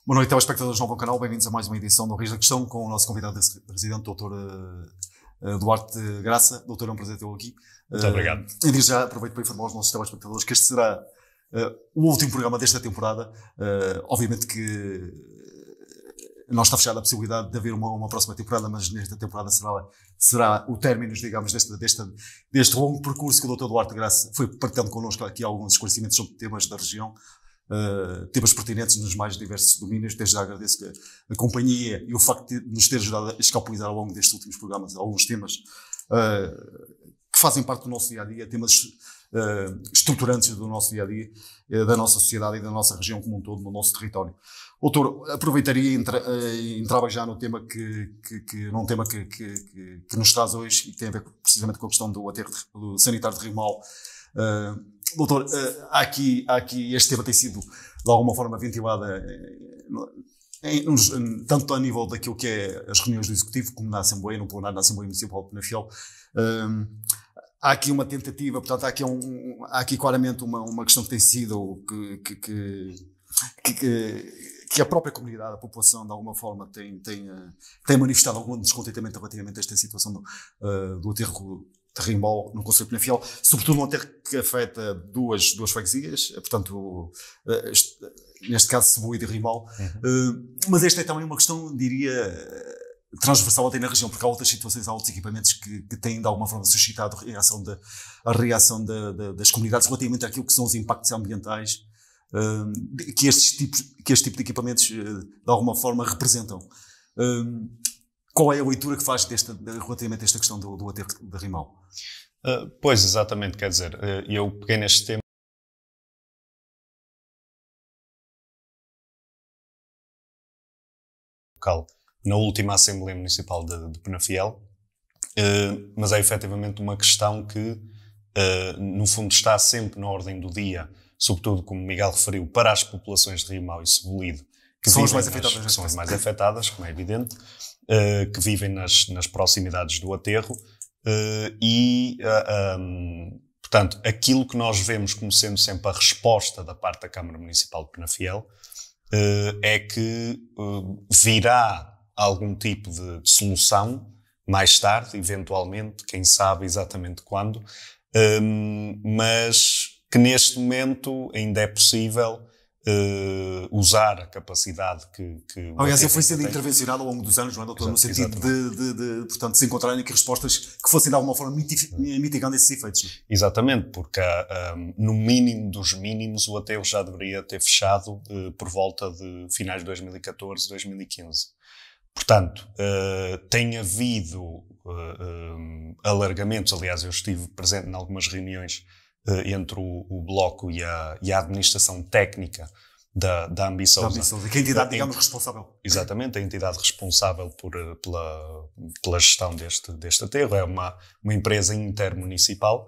Boa noite, telespectadores do novo canal, bem-vindos a mais uma edição do Reis da Questão com o nosso convidado residente, Dr. Duarte Graça. Doutor, é um prazer tê-lo aqui. Muito obrigado. E desde já aproveito para informar os nossos telespectadores que este será o último programa desta temporada. Obviamente que não está fechada a possibilidade de haver uma próxima temporada, mas nesta temporada será o término, digamos, deste longo percurso que o Dr. Duarte Graça foi partilhando connosco aqui alguns esclarecimentos sobre temas da região. Temas pertinentes nos mais diversos domínios. Desde já agradeço a companhia e o facto de nos ter ajudado a escalpelizar ao longo destes últimos programas alguns temas que fazem parte do nosso dia-a-dia, temas estruturantes do nosso dia-a-dia, da nossa sociedade e da nossa região como um todo, no nosso território. Doutor, aproveitaria e entrava já no tema num tema que nos traz hoje e que tem a ver precisamente com a questão do aterro sanitário de Rimal. Doutor, há aqui este tema tem sido de alguma forma ventilado tanto a nível daquilo que é as reuniões do Executivo como na Assembleia, no plenário da Assembleia Municipal de Penafiel. Há aqui uma tentativa, portanto há aqui claramente uma questão que tem sido que a própria comunidade, a população de alguma forma tem manifestado algum descontentamento relativamente a esta situação do aterro de Rimbal no concelho de Penafiel, sobretudo um aterro que afeta duas freguesias, portanto, neste caso Cebuí e Rimbal. Mas esta é também uma questão, diria, transversal até na região, porque há outras situações, há outros equipamentos que têm de alguma forma suscitado a reação das comunidades relativamente àquilo que são os impactos ambientais que este tipo de equipamentos de alguma forma representam. Qual é a leitura que faz relativamente a esta questão do aterro de Rimal? Pois, exatamente, quer dizer, eu peguei neste tema local na última Assembleia Municipal de Penafiel, mas é efetivamente uma questão que, no fundo, está sempre na ordem do dia, sobretudo, como Miguel referiu, para as populações de Rimal e Cebulido, que são as mais afetadas, como é evidente, que vivem nas proximidades do aterro, portanto, aquilo que nós vemos como sendo sempre a resposta da parte da Câmara Municipal de Penafiel é que virá algum tipo de solução mais tarde, eventualmente, quem sabe exatamente quando, mas que neste momento ainda é possível usar a capacidade que aliás, foi sendo intervencionado ao longo dos anos, não é, doutor? No sentido portanto, se encontrarem aqui respostas que fossem de alguma forma mitigando esses efeitos. Exatamente, porque no mínimo dos mínimos o aterro já deveria ter fechado por volta de finais de 2014, 2015. Portanto, tem havido alargamentos. Aliás, eu estive presente em algumas reuniões entre o Bloco e a administração técnica da Ambisousa. Que é a entidade, digamos, responsável. Exatamente, a entidade responsável pela gestão deste aterro. É uma empresa intermunicipal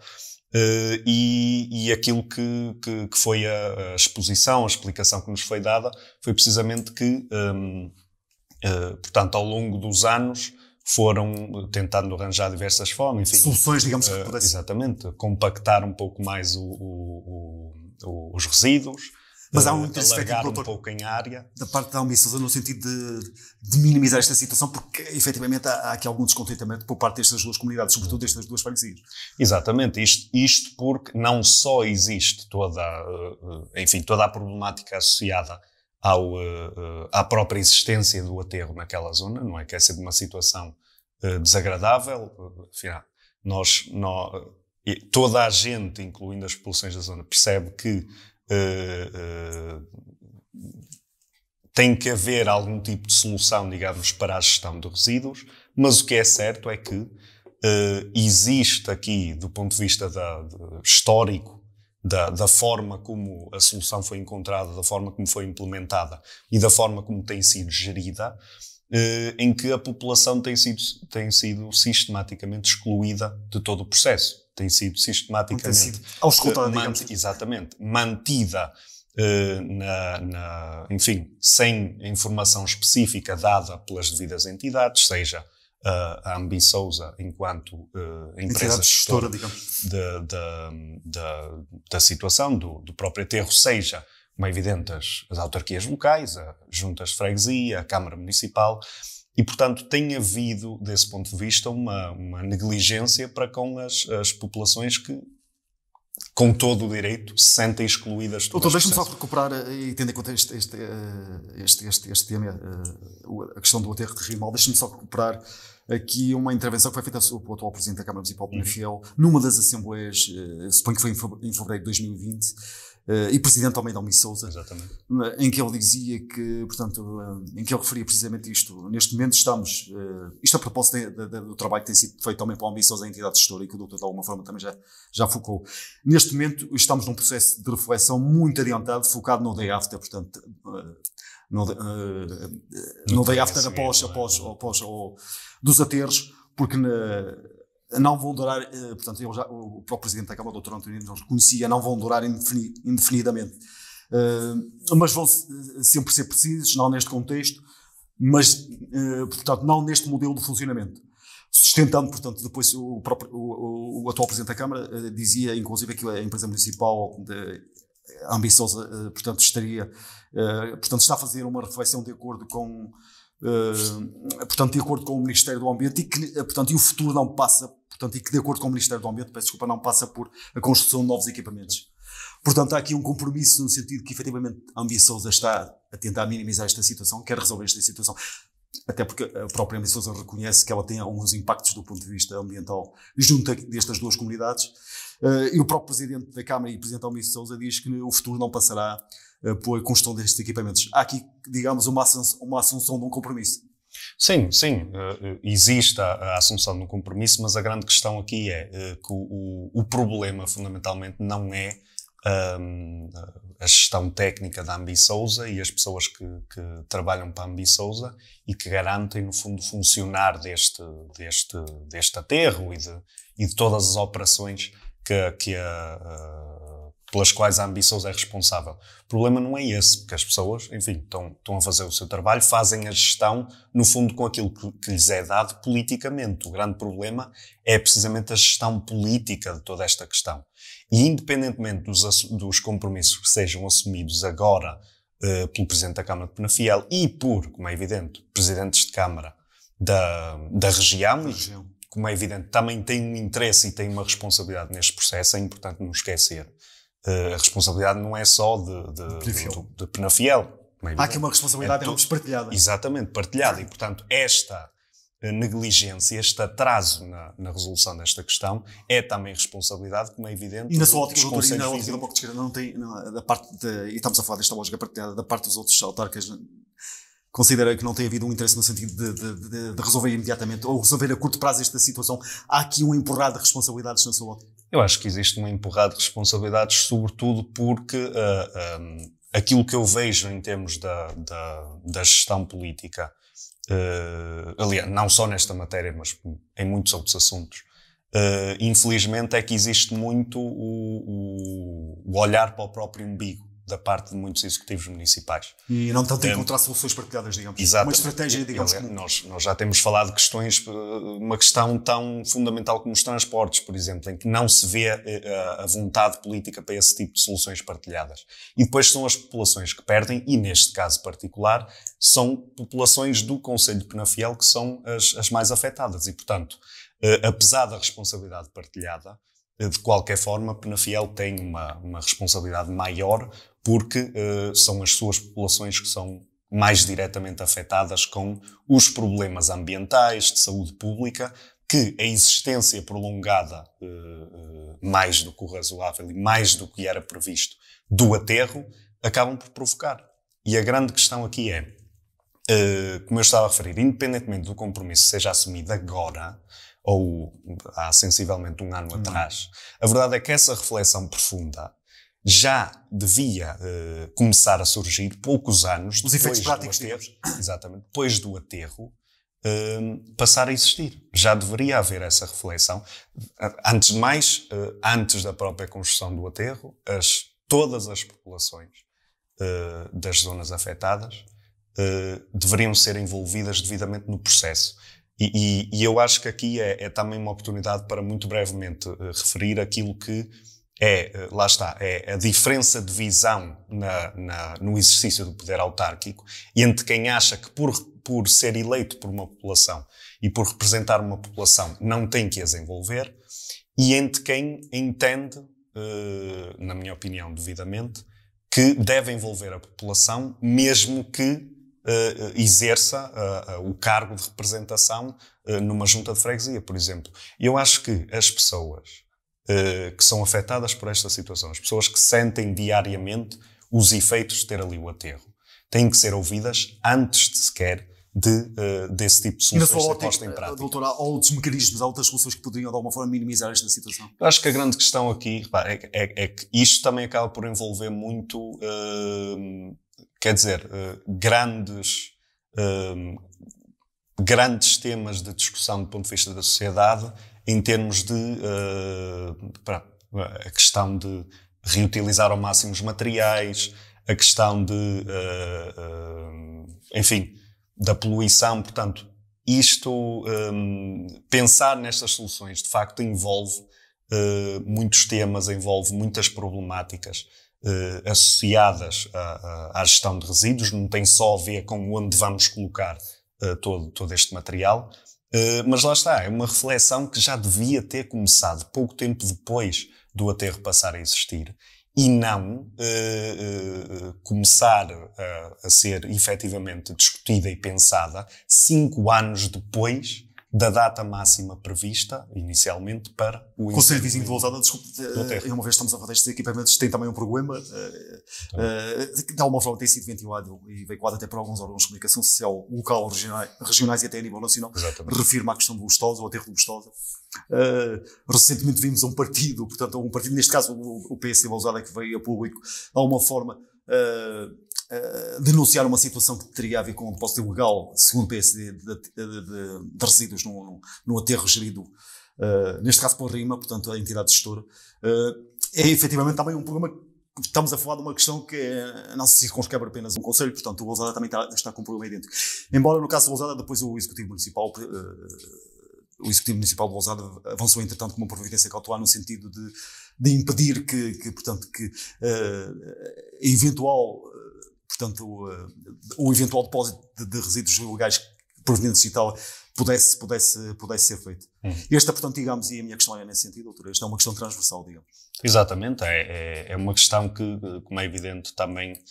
e aquilo que foi a exposição, a explicação que nos foi dada foi precisamente que, portanto, ao longo dos anos foram tentando arranjar diversas formas, enfim, soluções, digamos, que pudessem. Exatamente, compactar um pouco mais os resíduos, mas há um interesse alargar um pouco em área. Da parte da Ambisousa no sentido de minimizar esta situação, porque efetivamente há aqui algum descontentamento por parte destas duas comunidades, sobretudo destas duas freguesias. Exatamente, isto porque não só existe toda a problemática associada à própria existência do aterro naquela zona, não é? Que é sempre uma situação desagradável. Afinal, toda a gente, incluindo as populações da zona, percebe que tem que haver algum tipo de solução, digamos, para a gestão de resíduos, mas o que é certo é que existe aqui, do ponto de vista histórico, da forma como a solução foi encontrada, da forma como foi implementada e da forma como tem sido gerida, em que a população tem sido sistematicamente excluída de todo o processo. Tem sido sistematicamente exatamente, mantida enfim, sem informação específica dada pelas devidas entidades, seja a Ambisousa enquanto empresa gestora, digamos, da situação do próprio aterro, seja como é evidente, as autarquias locais, as juntas de freguesia, a Câmara Municipal, e, portanto, tem havido, desse ponto de vista, uma negligência para com as populações que, com todo o direito, se sentem excluídas do Doutor, deixe-me só recuperar, e tendo em conta este tema, a questão do aterro terrível, deixe-me só recuperar aqui uma intervenção que foi feita pelo atual Presidente da Câmara Municipal de Penafiel, numa das assembleias, suponho que foi em fevereiro de 2020, e Presidente Almeida Almiço Sousa, exatamente, em que ele dizia que, portanto, em que ele referia precisamente isto. Neste momento estamos, isto a propósito do trabalho que tem sido feito também pela Almiço Sousa, a entidade gestora, e que o doutor de alguma forma também já focou. Neste momento estamos num processo de reflexão muito adiantado, focado no day after, portanto, no day after após dos aterros, porque não vão durar, portanto, o próprio Presidente da Câmara, o Dr. António, nos reconhecia, não vão durar indefinidamente. Mas vão sempre ser precisos, não neste contexto, mas, portanto, não neste modelo de funcionamento. Sustentando, portanto, depois o atual Presidente da Câmara dizia, inclusive, que a empresa municipal a Ambi Sousa, portanto, está a fazer uma reflexão de acordo com portanto, de acordo com o Ministério do Ambiente, e que, portanto, e o futuro não passa, portanto, e que de acordo com o Ministério do Ambiente, peço desculpa, não passa por a construção de novos equipamentos. Portanto, há aqui um compromisso no sentido que, efetivamente, a Ambi Sousa está a tentar minimizar esta situação, quer resolver esta situação, até porque a própria Ambi Sousa reconhece que ela tem alguns impactos do ponto de vista ambiental junto destas duas comunidades, e o próprio Presidente da Câmara e Presidente Ambi Sousa diz que o futuro não passará por construção destes equipamentos. Há aqui, digamos, uma assunção de um compromisso. Sim, existe a assunção de um compromisso, mas a grande questão aqui é que o problema, fundamentalmente, não é a gestão técnica da Ambi Sousa e as pessoas que trabalham para a Ambi Sousa e que garantem, no fundo, o funcionar deste aterro e de todas as operações pelas quais a Ambi Sousa é responsável. O problema não é esse, porque as pessoas, enfim, estão a fazer o seu trabalho, fazem a gestão, no fundo, com aquilo que lhes é dado politicamente. O grande problema é precisamente a gestão política de toda esta questão. E, independentemente dos compromissos que sejam assumidos agora pelo Presidente da Câmara de Penafiel e por, como é evidente, Presidentes de Câmara da região, como é evidente, também têm um interesse e têm uma responsabilidade neste processo, é importante não esquecer. A responsabilidade não é só de Penafiel. Há aqui uma responsabilidade partilhada. Exatamente, partilhada. E, portanto, esta negligência, este atraso na resolução desta questão é também responsabilidade, como é evidente. E na sua ótica, doutor, e na ótica do Bloco de Esquerda, não tem, da parte e estamos a falar desta lógica partilhada, da parte dos outros autarcas, considera que não tem havido um interesse no sentido de resolver imediatamente ou resolver a curto prazo esta situação? Há aqui um empurrar de responsabilidades na sua ótica? Eu acho que existe um empurrar de responsabilidades, sobretudo porque aquilo que eu vejo em termos da gestão política, aliás, não só nesta matéria, mas em muitos outros assuntos, infelizmente é que existe muito o olhar para o próprio umbigo da parte de muitos executivos municipais. E não tanto encontrar soluções partilhadas, digamos. Exatamente. Uma estratégia, digamos. Nós já temos falado de questões, uma questão tão fundamental como os transportes, por exemplo, em que não se vê a vontade política para esse tipo de soluções partilhadas. E depois são as populações que perdem, e neste caso particular, são populações do Concelho de Penafiel que são as mais afetadas. E, portanto, apesar da responsabilidade partilhada, de qualquer forma, Penafiel tem uma responsabilidade maior porque são as suas populações que são mais diretamente afetadas com os problemas ambientais, de saúde pública, que a existência prolongada, mais do que o razoável e mais do que era previsto, do aterro, acabam por provocar. E a grande questão aqui é, como eu estava a referir, independentemente do compromisso seja assumido agora, ou há sensivelmente um ano atrás, a verdade é que essa reflexão profunda já devia começar a surgir poucos anos os efeitos práticos, exatamente, depois do aterro passar a existir. Já deveria haver essa reflexão. Antes de mais, antes da própria construção do aterro, todas as populações das zonas afetadas deveriam ser envolvidas devidamente no processo. E eu acho que aqui é também uma oportunidade para muito brevemente referir aquilo que lá está, é a diferença de visão no exercício do poder autárquico entre quem acha que por ser eleito por uma população e por representar uma população não tem que as envolver, e entre quem entende, na minha opinião, devidamente, que deve envolver a população, mesmo que exerça o cargo de representação numa junta de freguesia, por exemplo. Eu acho que as pessoas que são afetadas por esta situação, as pessoas que sentem diariamente os efeitos de ter ali o aterro, têm que ser ouvidas antes de sequer desse tipo de soluções ser posta em prática. Doutor, há outros mecanismos, há outras soluções que poderiam de alguma forma minimizar esta situação? Eu acho que a grande questão aqui é que isto também acaba por envolver muito, grandes temas de discussão do ponto de vista da sociedade, em termos de a questão de reutilizar ao máximo os materiais, a questão de, enfim, da poluição. Portanto, isto, pensar nestas soluções, de facto, envolve muitos temas, envolve muitas problemáticas associadas à gestão de resíduos. Não tem só a ver com onde vamos colocar todo este material, mas lá está, é uma reflexão que já devia ter começado pouco tempo depois do aterro passar a existir, e não começar a ser efetivamente discutida e pensada 5 anos depois da data máxima prevista, inicialmente, para o Conselho Vizinho de Lousada, desculpe, uma vez estamos a falar destes equipamentos, tem também um problema, de alguma forma tem sido ventilado e veiculado até por alguns órgãos de comunicação social local, regionais e até a nível nacional. Exatamente. Refiro-me à questão do Lustosa, o aterro do Lustosa. Recentemente vimos um partido, neste caso o PSD de Lousada, que veio a público, de alguma forma, denunciar uma situação que teria a ver com um depósito ilegal, segundo o PSD, de resíduos no aterro gerido, neste caso pela RIMA, portanto a entidade gestora. É efetivamente também um problema. Estamos a falar de uma questão que não se circunscreve apenas um conselho, portanto o Lousada também está com um problema idêntico. Embora no caso do Lousada, depois o Executivo Municipal de Lousada avançou, entretanto, com uma providência cautelar no sentido de impedir que o eventual depósito de resíduos ilegais provenientes de Itália pudesse ser feito. Esta, portanto, digamos, e a minha questão é nesse sentido, doutor, esta é uma questão transversal, digamos. Exatamente, é uma questão que, como é evidente, também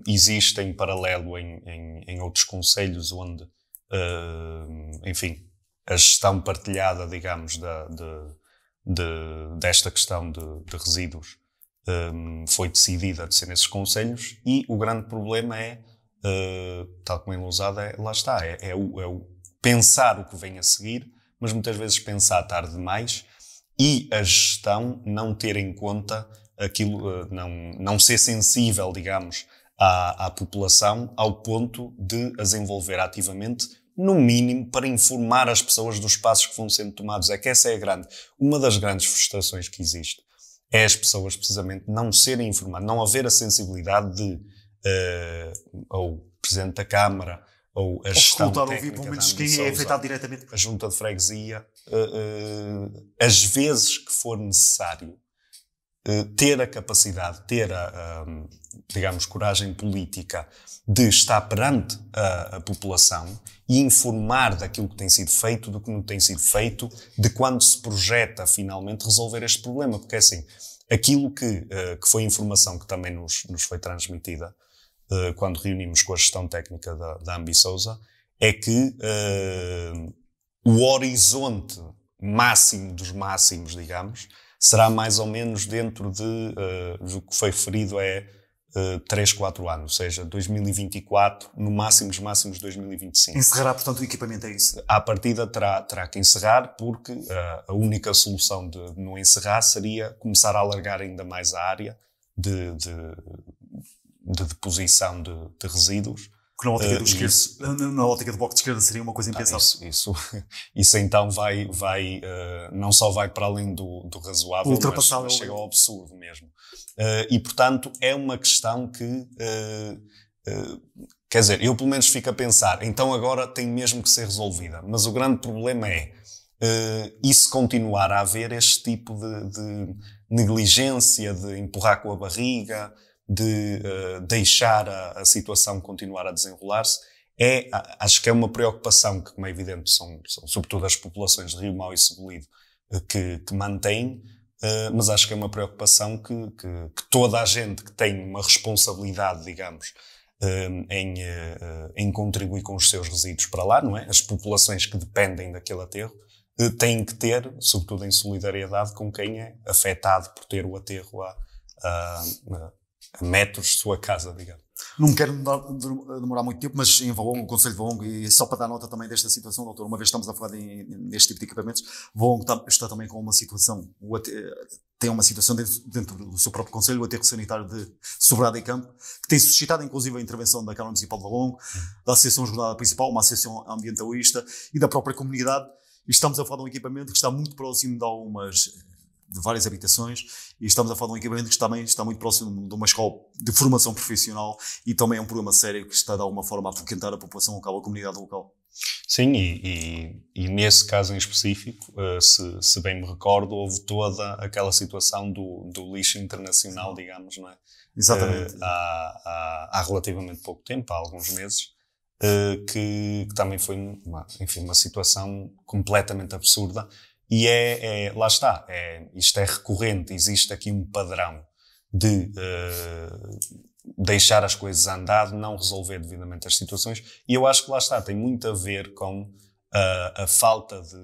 existe em paralelo em outros concelhos onde, enfim, a gestão partilhada, digamos, desta questão de resíduos foi decidida de ser nesses concelhos, e o grande problema é, tal como em Lousada, lá está, é o pensar o que vem a seguir, mas muitas vezes pensar tarde demais, e a gestão não ter em conta aquilo, não ser sensível, digamos, à população ao ponto de as envolver ativamente, no mínimo para informar as pessoas dos passos que vão sendo tomados. É que essa é uma das grandes frustrações que existe. É as pessoas precisamente não serem informadas, não haver a sensibilidade de ou o Presidente da Câmara ou a gestão técnica pelo menos quem é afetado diretamente, a Junta de Freguesia, às vezes que for necessário, ter a capacidade, ter digamos, coragem política de estar perante a população e informar daquilo que tem sido feito, do que não tem sido feito, de quando se projeta finalmente resolver este problema. Porque assim, aquilo que foi informação que também nos foi transmitida quando reunimos com a gestão técnica da Ambisousa, é que o horizonte máximo dos máximos, digamos, será mais ou menos dentro do que foi referido 3, 4 anos, ou seja, 2024, no máximo dos máximos 2025. Encerrará, portanto, o equipamento, é isso? À partida terá que encerrar, porque a única solução de não encerrar seria começar a alargar ainda mais a área de deposição de resíduos. Que na ótica do Bloco de Esquerda seria uma coisa impensável. Isso então vai não só vai para além do razoável, mas chega ao absurdo mesmo. E, portanto, é uma questão que, quer dizer, eu pelo menos fico a pensar, então agora tem mesmo que ser resolvida. Mas o grande problema é, e se continuar a haver este tipo de negligência, de empurrar com a barriga, de deixar a situação continuar a desenrolar-se, acho que é uma preocupação que, como é evidente, são sobretudo as populações de Rio Mau e Cebolide que mantêm, mas acho que é uma preocupação que toda a gente que tem uma responsabilidade, digamos, em contribuir com os seus resíduos para lá, não é? As populações que dependem daquele aterro têm que ter, sobretudo em solidariedade com quem é afetado por ter o aterro a metros de sua casa, digamos. Não quero demorar muito tempo, mas em Valongo, o Conselho de Valongo, e só para dar nota também desta situação, doutor, uma vez estamos a falar neste tipo de equipamentos, Valongo está também com uma situação, tem uma situação dentro do seu próprio Conselho, o aterro sanitário de Sobrado e Campo, que tem suscitado inclusive a intervenção da Câmara Municipal de Valongo, da Associação Jornada Principal, uma associação ambientalista e da própria comunidade. E estamos a falar de um equipamento que está muito próximo de várias habitações, e estamos a falar de um equipamento que também está muito próximo de uma escola de formação profissional, e também é um problema sério que está de alguma forma a afoguentar a população local, a comunidade local. Sim, e nesse caso em específico, se bem me recordo, houve toda aquela situação do lixo internacional, digamos, não é? Exatamente. Há relativamente pouco tempo, há alguns meses, que também foi uma situação completamente absurda. E lá está, isto é recorrente, existe aqui um padrão de deixar as coisas andar, não resolver devidamente as situações, e eu acho que lá está, tem muito a ver com a falta de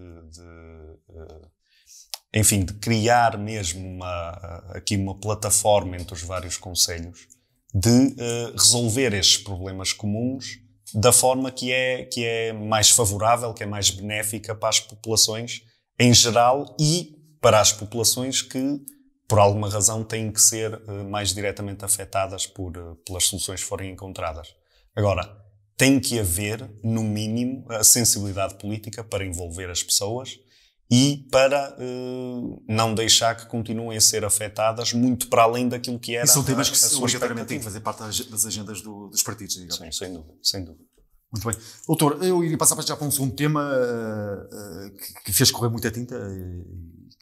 criar mesmo aqui uma plataforma entre os vários concelhos de resolver estes problemas comuns da forma que é mais favorável, que é mais benéfica para as populações em geral e para as populações que, por alguma razão, têm que ser mais diretamente afetadas pelas soluções que forem encontradas. Agora, tem que haver, no mínimo, a sensibilidade política para envolver as pessoas e para não deixar que continuem a ser afetadas muito para além daquilo que era. E são temas que obrigatoriamente têm que fazer parte das agendas dos partidos, digamos. Sim, sem dúvida, sem dúvida. Muito bem. Doutor, eu iria passar já para um segundo tema que fez correr muita tinta e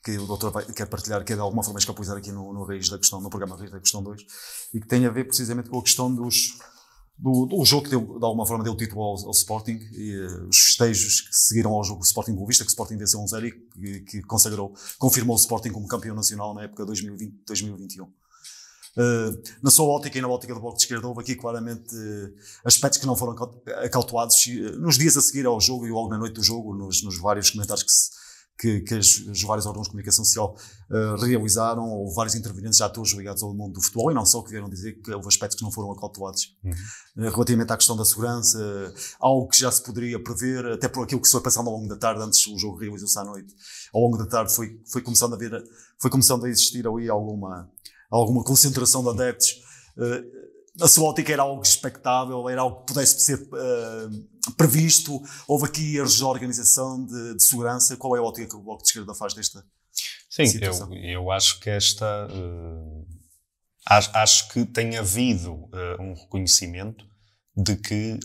que o doutor quer partilhar, quer de alguma forma escapulizar aqui no Raiz da Questão, no programa Raiz da Questão 2, e que tem a ver precisamente com a questão do jogo que de alguma forma deu título ao Sporting, e os festejos que seguiram ao jogo do Sporting Boa Vista, que o Sporting venceu 1-0 e que confirmou o Sporting como campeão nacional na época 2020-2021. Na sua ótica e na ótica do Bloco de Esquerda, houve aqui claramente aspectos que não foram acauteados nos dias a seguir ao jogo e logo na noite do jogo, nos vários comentários que os vários órgãos de comunicação social realizaram, ou vários intervenientes já todos ligados ao mundo do futebol, e não só, que vieram dizer que houve aspectos que não foram acauteados. Relativamente à questão da segurança, algo que já se poderia prever, até por aquilo que se foi passando ao longo da tarde, antes o jogo realizou-se à noite, ao longo da tarde foi começando a existir ali alguma concentração de adeptos. Na sua ótica era algo expectável, era algo que pudesse ser previsto. Houve aqui erros de organização, de segurança. Qual é a ótica que o Bloco de Esquerda faz desta situação? Sim, eu acho que acho que tem havido um reconhecimento de que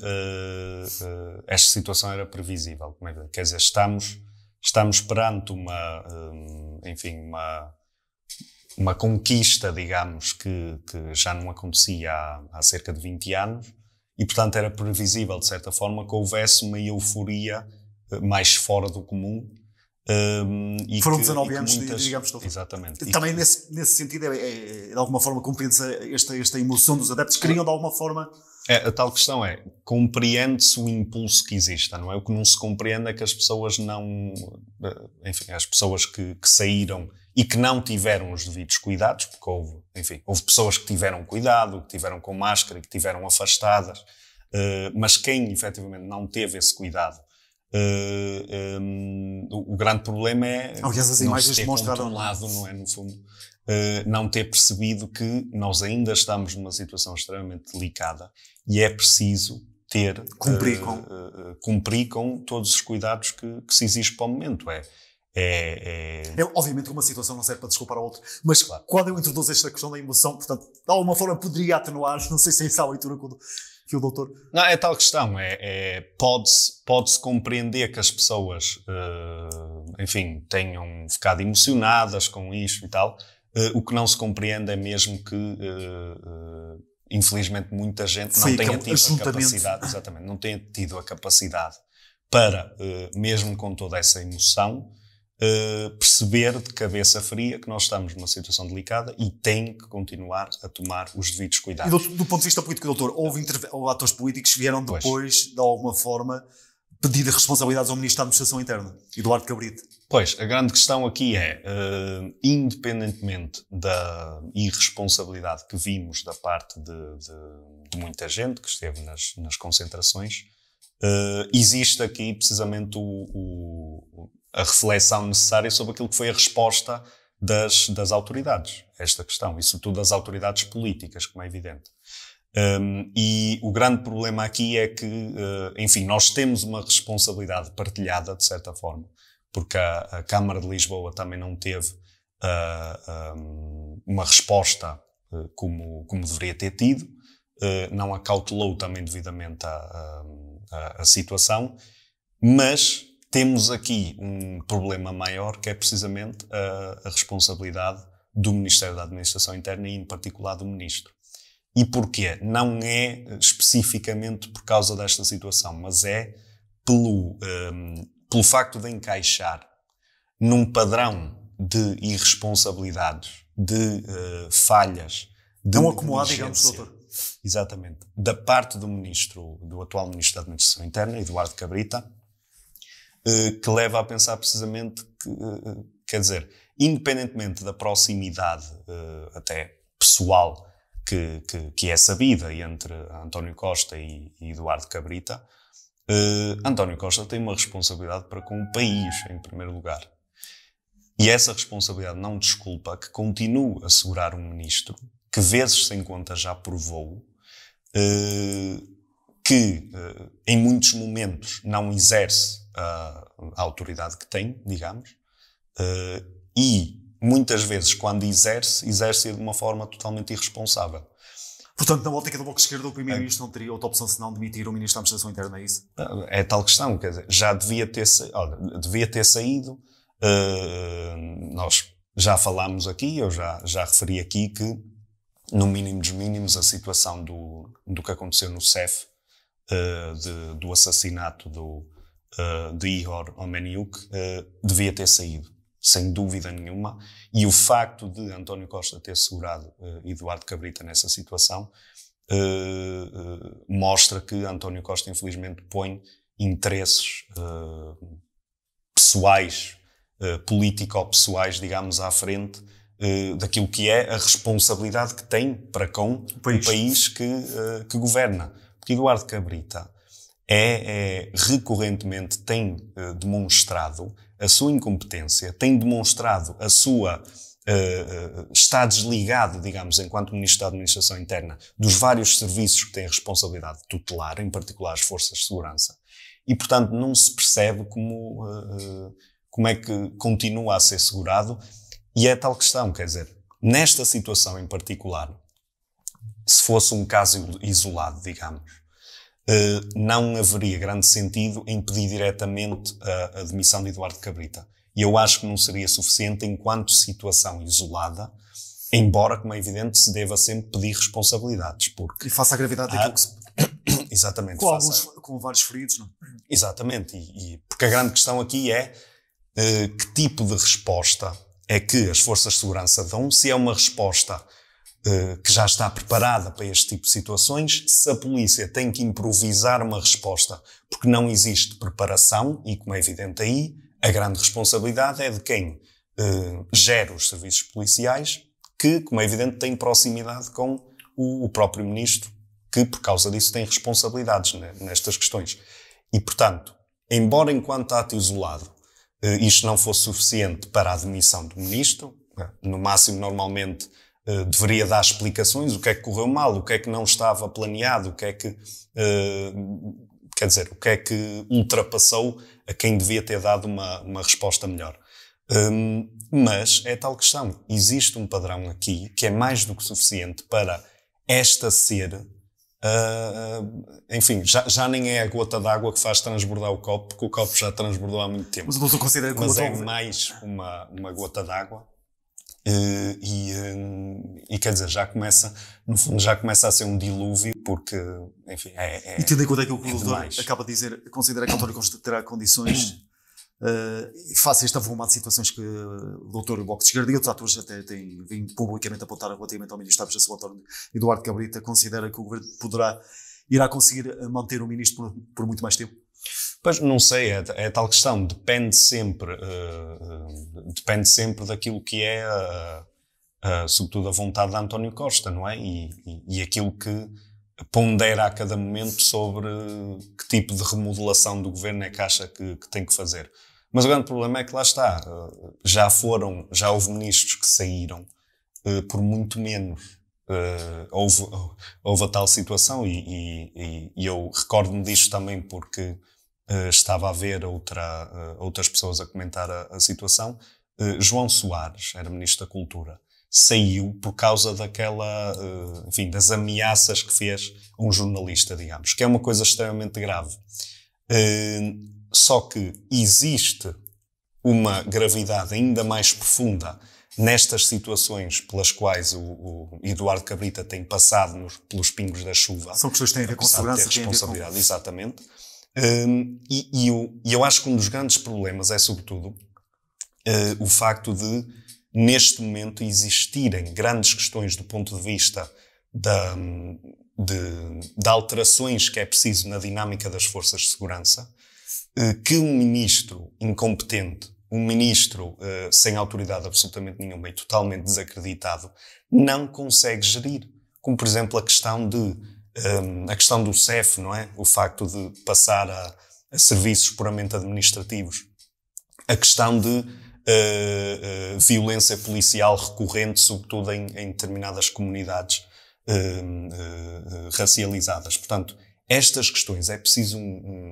esta situação era previsível. Quer dizer, estamos perante uma conquista, digamos, que já não acontecia há cerca de 20 anos e, portanto, era previsível, de certa forma, que houvesse uma euforia mais fora do comum. Foram 19 anos, digamos. Exatamente. Também nesse sentido, de alguma forma, compreende-se esta emoção dos adeptos, queriam de alguma forma... A tal questão compreende-se o impulso que exista, não é? O que não se compreende é que as pessoas as pessoas que saíram e que não tiveram os devidos cuidados, porque houve pessoas que tiveram cuidado, que tiveram com máscara, que tiveram afastadas, mas quem efetivamente não teve esse cuidado, o grande problema é aliás, as imagens ter controlado, não é? No fundo, não ter percebido que nós ainda estamos numa situação extremamente delicada e é preciso cumprir com todos os cuidados que se exige para o momento. Obviamente que uma situação não serve para desculpar a outra, mas claro, quando eu introduzo esta questão da emoção, portanto, de alguma forma poderia atenuar, não sei se é essa a leitura que o doutor... Não, é tal questão. Pode-se compreender que as pessoas, enfim, tenham ficado emocionadas com isto e tal. O que não se compreende é mesmo que, infelizmente, muita gente não tenha tido a capacidade, exatamente, não tenha tido a capacidade para, mesmo com toda essa emoção, perceber de cabeça fria que nós estamos numa situação delicada e tem que continuar a tomar os devidos cuidados. E do ponto de vista político, doutor, houve atores políticos que vieram depois, de alguma forma, pedir responsabilidades ao Ministro da Administração Interna, Eduardo Cabrita. Pois, a grande questão aqui é, independentemente da irresponsabilidade que vimos da parte de muita gente que esteve nas concentrações, existe aqui precisamente a reflexão necessária sobre aquilo que foi a resposta das autoridades a esta questão, e sobretudo das autoridades políticas, como é evidente. E o grande problema aqui é que, enfim, nós temos uma responsabilidade partilhada, de certa forma, porque a Câmara de Lisboa também não teve uma resposta como deveria ter tido, não acautelou também devidamente a situação, mas temos aqui um problema maior, que é precisamente a responsabilidade do Ministério da Administração Interna e, em particular, do Ministro. E porquê? Não é especificamente por causa desta situação, mas é pelo facto de encaixar num padrão de irresponsabilidades, de falhas, de não acumulado, digamos, doutor. Exatamente. Da parte do atual Ministro da Administração Interna, Eduardo Cabrita, que leva a pensar precisamente que, quer dizer, independentemente da proximidade até pessoal que é sabida entre António Costa e Eduardo Cabrita, António Costa tem uma responsabilidade para com o país, em primeiro lugar. E essa responsabilidade não desculpa que continue a segurar um ministro que, vezes sem conta, já provou que, em muitos momentos, não exerce a autoridade que tem, digamos, e muitas vezes, quando exerce de uma forma totalmente irresponsável. Portanto, na ótica do Bloco de Esquerda, o Primeiro-Ministro não teria outra opção senão demitir o Ministro da Administração Interna, é isso? É tal questão, quer dizer, já devia ter saído. Nós já falámos aqui, eu já referi aqui que, no mínimo dos mínimos, a situação do que aconteceu no CEF, do assassinato de Ihor Omeniuk, devia ter saído, sem dúvida nenhuma, e o facto de António Costa ter segurado Eduardo Cabrita nessa situação mostra que António Costa, infelizmente, põe interesses pessoais, político-pessoais, digamos, à frente daquilo que é a responsabilidade que tem para com o país que governa. Porque Eduardo Cabrita recorrentemente tem demonstrado a sua incompetência, tem demonstrado a sua... está desligado, digamos, enquanto Ministro da Administração Interna, dos vários serviços que têm a responsabilidade tutelar, em particular as forças de segurança. E, portanto, não se percebe como é que continua a ser segurado. E é tal questão, quer dizer, nesta situação em particular, se fosse um caso isolado, digamos, não haveria grande sentido em pedir diretamente a demissão de Eduardo Cabrita. E eu acho que não seria suficiente enquanto situação isolada, embora, como é evidente, se deva sempre pedir responsabilidades. Porque e face à gravidade daquilo que se... Exatamente. Com vários feridos, não? Exatamente. Porque a grande questão aqui é que tipo de resposta é que as forças de segurança dão, se é uma resposta que já está preparada para este tipo de situações, se a polícia tem que improvisar uma resposta porque não existe preparação, e como é evidente aí, a grande responsabilidade é de quem gera os serviços policiais, que, como é evidente, tem proximidade com o próprio ministro, que, por causa disso, tem responsabilidades nestas questões. E, portanto, embora enquanto ato isolado isto não fosse suficiente para a admissão do ministro, no máximo, normalmente, deveria dar explicações, o que é que correu mal, o que é que não estava planeado, o que é que, o que é que ultrapassou a quem devia ter dado uma resposta melhor. Mas é tal questão. Existe um padrão aqui que é mais do que suficiente para esta ser enfim, já nem é a gota d'água que faz transbordar o copo, porque o copo já transbordou há muito tempo. Mas o doutor considera que mas é mais uma gota d'água. E quer dizer, no fundo já começa a ser um dilúvio, porque, enfim, E tendo em conta aquilo que o doutor demais. acaba de dizer, considera que António Costa terá condições, face a este avolumado de situações que o doutor Bloco de Esquerda e outros atores até têm vindo publicamente apontar relativamente ao Ministro da Justiça, o António Eduardo Cabrita, considera que o Governo irá conseguir manter o Ministro por muito mais tempo? Pois, não sei, é tal questão, depende sempre daquilo que é, sobretudo, a vontade de António Costa, não é? E aquilo que pondera a cada momento sobre que tipo de remodelação do governo é que acha que tem que fazer. Mas o grande problema é que lá está, já houve ministros que saíram por muito menos. Houve a tal situação e eu recordo-me disto também porque estava a ver outras pessoas a comentar a situação. João Soares, era Ministro da Cultura, saiu por causa enfim, das ameaças que fez a um jornalista, digamos, que é uma coisa extremamente grave. Só que existe uma gravidade ainda mais profunda nestas situações pelas quais o Eduardo Cabrita tem passado pelos pingos da chuva. São questões que têm a ver com segurança, têm responsabilidade, exatamente. E eu acho que um dos grandes problemas é, sobretudo, o facto de, neste momento, existirem grandes questões do ponto de vista de alterações que é preciso na dinâmica das forças de segurança, que um ministro incompetente, um ministro sem autoridade absolutamente nenhuma e totalmente desacreditado, não consegue gerir. Como, por exemplo, a questão do CEF, não é? O facto de passar a serviços puramente administrativos. A questão de violência policial recorrente, sobretudo em determinadas comunidades racializadas. Portanto, estas questões é preciso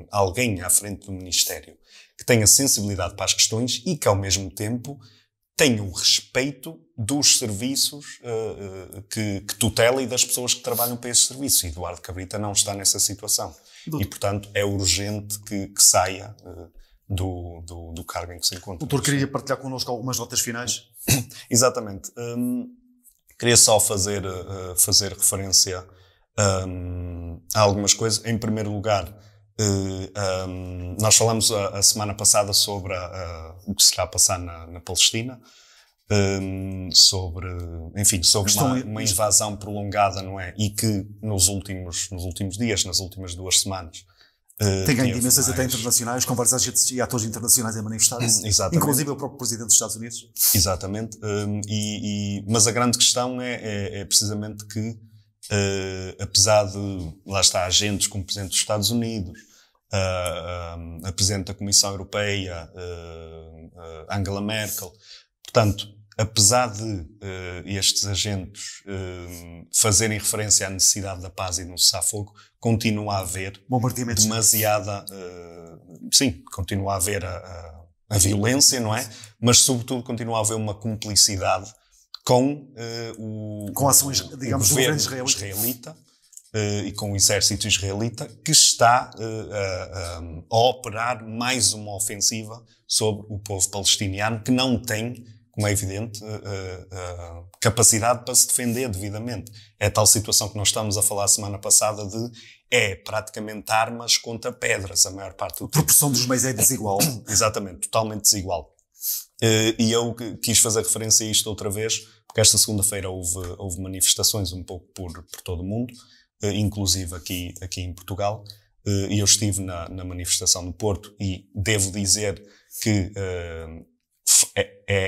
alguém à frente do Ministério que tenha sensibilidade para as questões e que, ao mesmo tempo, tenha o respeito dos serviços que tutela e das pessoas que trabalham para esses serviços. E Eduardo Cabrita não está nessa situação. E, portanto, é urgente que saia do cargo em que se encontra. O doutor queria partilhar connosco algumas notas finais? Exatamente. Queria só fazer referência a algumas coisas. Em primeiro lugar, nós falamos a semana passada sobre o que se está a passar na Palestina, sobre uma invasão prolongada, não é? E que nos últimos dias, nas últimas 2 semanas, tem ganho dimensões até internacionais, com vários agentes e atores internacionais a manifestarem-se, inclusive o próprio Presidente dos Estados Unidos. Exatamente. Mas a grande questão é precisamente que, apesar de, lá está, agentes como o Presidente dos Estados Unidos, a Presidente da Comissão Europeia, Angela Merkel, portanto, apesar de estes agentes fazerem referência à necessidade da paz e do cessar-fogo, continua a haver demasiada... continua a haver a violência, não é? Mas, sobretudo, continua a haver uma cumplicidade com ações, digamos, o governo israelita e com o exército israelita, que está a operar mais uma ofensiva sobre o povo palestiniano, que não tem, como é evidente, capacidade para se defender devidamente. É a tal situação que nós estamos a falar a semana passada praticamente armas contra pedras, a maior parte do tempo. A proporção dos meios é desigual. Exatamente, totalmente desigual. E eu quis fazer referência a isto outra vez, porque esta segunda-feira houve manifestações um pouco por todo o mundo, inclusive aqui em Portugal, e eu estive na manifestação no Porto e devo dizer que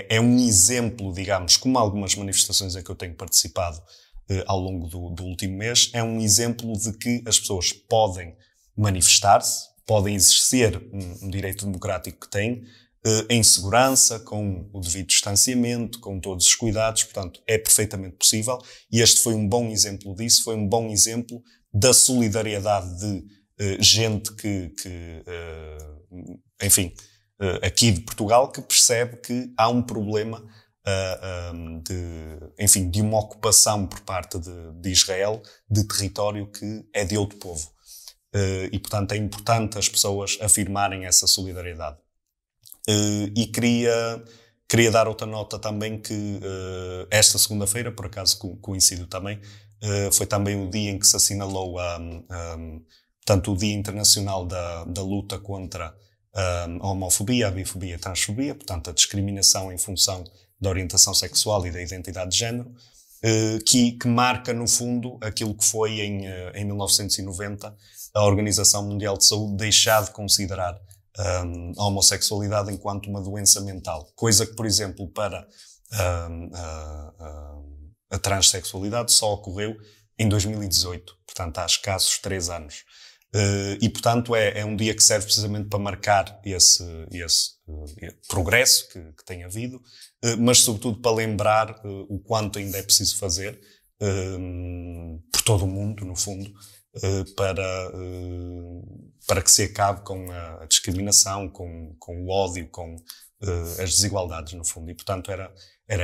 é um exemplo, digamos, como algumas manifestações em que eu tenho participado ao longo do último mês, é um exemplo de que as pessoas podem manifestar-se, podem exercer um direito democrático que têm, em segurança, com o devido distanciamento, com todos os cuidados, portanto, é perfeitamente possível, e este foi um bom exemplo disso, foi um bom exemplo da solidariedade de gente enfim, aqui de Portugal, que percebe que há um problema enfim, de uma ocupação por parte de Israel de território que é de outro povo. E, portanto, é importante as pessoas afirmarem essa solidariedade. E queria dar outra nota também que esta segunda-feira, por acaso coincidiu também, foi também o dia em que se assinalou portanto, o Dia Internacional da Luta contra a homofobia, a bifobia e a transfobia, portanto, a discriminação em função da orientação sexual e da identidade de género, que marca, no fundo, aquilo que foi em 1990 a Organização Mundial de Saúde deixar de considerar a homossexualidade enquanto uma doença mental. Coisa que, por exemplo, para a transexualidade só ocorreu em 2018, portanto há escassos 3 anos. E, portanto, é um dia que serve precisamente para marcar esse progresso que tem havido, mas sobretudo para lembrar o quanto ainda é preciso fazer por todo o mundo, no fundo, para que se acabe com a discriminação, com o ódio, com as desigualdades, no fundo. E, portanto, era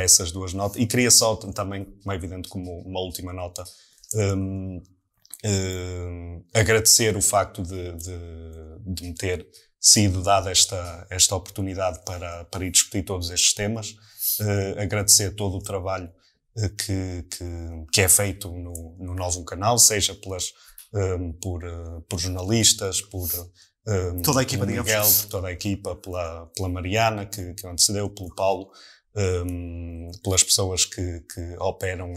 essas duas notas. E queria só também, como é evidente, como uma última nota, agradecer o facto de me ter sido dada esta oportunidade para ir discutir todos estes temas, agradecer todo o trabalho que é feito no Novo Canal, seja por jornalistas, por toda a equipa, Miguel, por toda a equipa, pela Mariana, que antecedeu, pelo Paulo, pelas pessoas que operam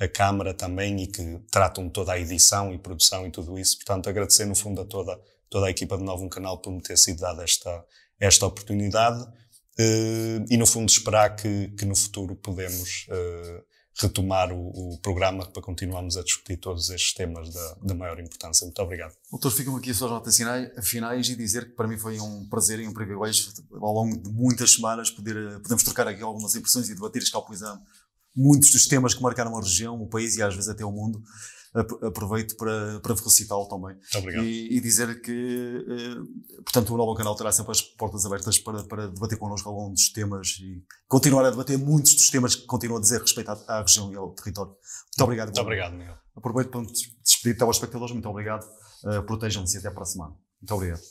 a Câmara também e que tratam toda a edição e produção e tudo isso. Portanto, agradecer no fundo a toda a equipa do Novo Canal por me ter sido dada esta oportunidade e no fundo esperar que no futuro podemos retomar o programa para continuarmos a discutir todos estes temas da maior importância. Muito obrigado. Doutor, ficam aqui as suas notas finais e dizer que para mim foi um prazer e um privilégio ao longo de muitas semanas podemos trocar aqui algumas impressões e debater e escalpelizar muitos dos temas que marcaram a região, o país e às vezes até o mundo. Aproveito para felicitá-lo também. Muito obrigado. E dizer que, portanto, o Novo Canal terá sempre as portas abertas para debater connosco alguns dos temas e continuar a debater muitos dos temas que continuam a dizer respeito à região e ao território. Muito obrigado. Muito obrigado, Miguel. Aproveito para me despedir de telespectadores. Muito obrigado. Protejam-se e até para a semana. Muito obrigado.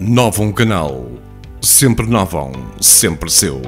Novo Canal, sempre novo, sempre seu.